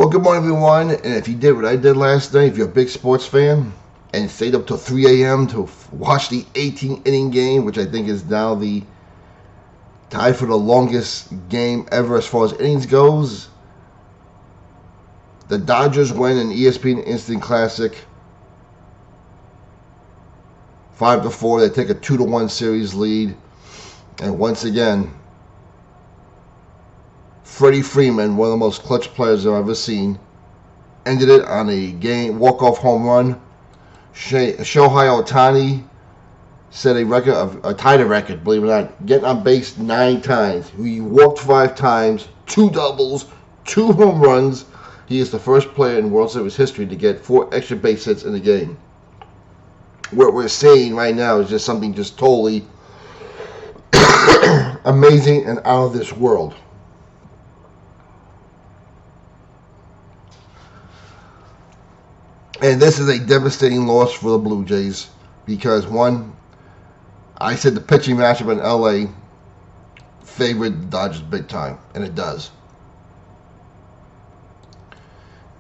Well, good morning, everyone. And if you did what I did last night, if you're a big sports fan and stayed up till 3 a.m. to watch the 18-inning game, which I think is now the tie for the longest game ever as far as innings goes, the Dodgers win an ESPN Instant Classic 5-4. They take a 2-1 series lead. And once again, Freddie Freeman, one of the most clutch players I've ever seen, ended it on a game walk-off home run. Shohei Ohtani set a record of tied a record, believe it or not, getting on base 9 times. He walked 5 times, 2 doubles, 2 home runs. He is the first player in World Series history to get 4 extra base hits in a game. What we're seeing right now is just something just totally amazing and out of this world. And this is a devastating loss for the Blue Jays because, one, I said the pitching matchup in LA favored the Dodgers big time, and it does.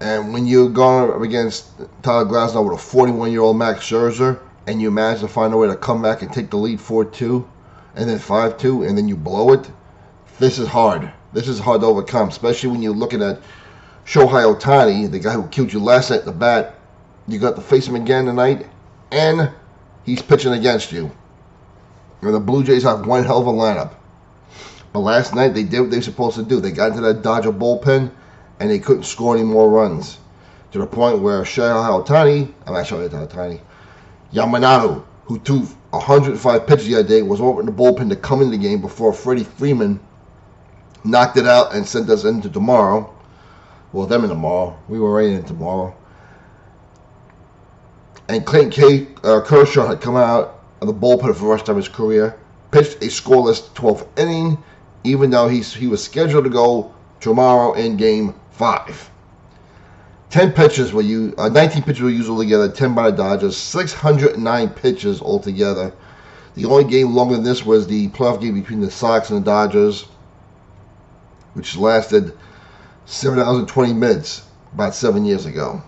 And when you're going up against Tyler Glasnow with a 41-year-old Max Scherzer, and you manage to find a way to come back and take the lead 4-2, and then 5-2, and then you blow it, this is hard. This is hard to overcome, especially when you're looking at Shohei Ohtani, the guy who killed you last night at the bat. You got to face him again tonight, and he's pitching against you. And the Blue Jays have one hell of a lineup. But last night, they did what they were supposed to do. They got into that Dodger bullpen, and they couldn't score any more shohei to the point where Yamanatu, who threw 105 pitches the other day, was over in the bullpen to come in the game before Freddie Freeman knocked it out and sent us into tomorrow. Well, them in tomorrow. We were right in tomorrow. And Clayton Kershaw had come out of the bullpen for the first time in his career, pitched a scoreless 12th inning, even though he was scheduled to go tomorrow in Game 5. 19 pitches were used altogether, 10 by the Dodgers, 609 pitches altogether. The only game longer than this was the playoff game between the Sox and the Dodgers, which lasted 7 hours and 20 minutes about 7 years ago.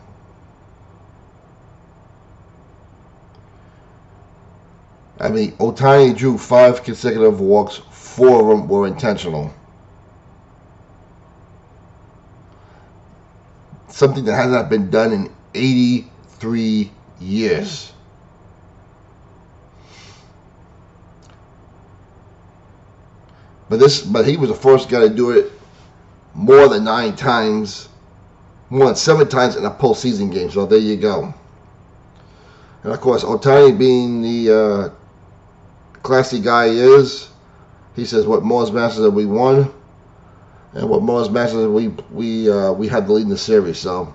I mean, Ohtani drew 5 consecutive walks, 4 of them were intentional. Something that has not been done in 83 years. But he was the first guy to do it more than 7 times in a postseason game. So there you go. And of course, Ohtani, being the classy guy he says, what most matches have we won, and what most matches we had the lead in the series. So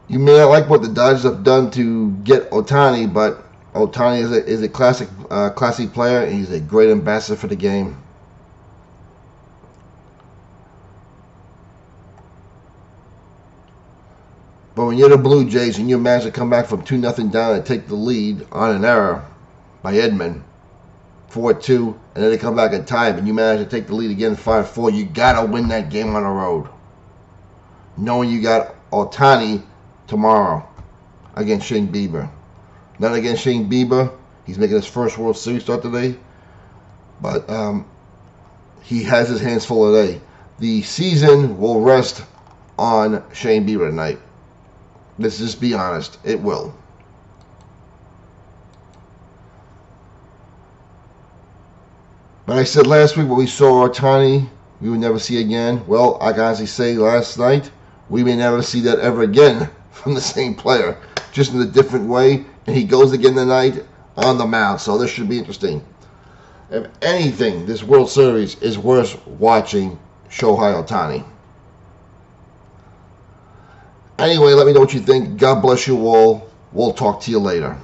you may not like what the Dodgers have done to get Ohtani, but Ohtani is a classy player, and he's a great ambassador for the game. But when you're the Blue Jays and you manage to come back from 2-0 down and take the lead on an error by Edman, 4-2, and then they come back in time and you manage to take the lead again 5-4, you got to win that game on the road. Knowing you got Ohtani tomorrow against Shane Bieber. Not against Shane Bieber. He's making his first World Series start today. But he has his hands full today. The season will rest on Shane Bieber tonight. Let's just be honest. It will. But I said last week what we saw Ohtani, we would never see again. Well, I can honestly say last night, we may never see that ever again from the same player. Just in a different way. And he goes again tonight on the mound. So this should be interesting. If anything, this World Series is worth watching Shohei Ohtani. Anyway, let me know what you think. God bless you all. We'll talk to you later.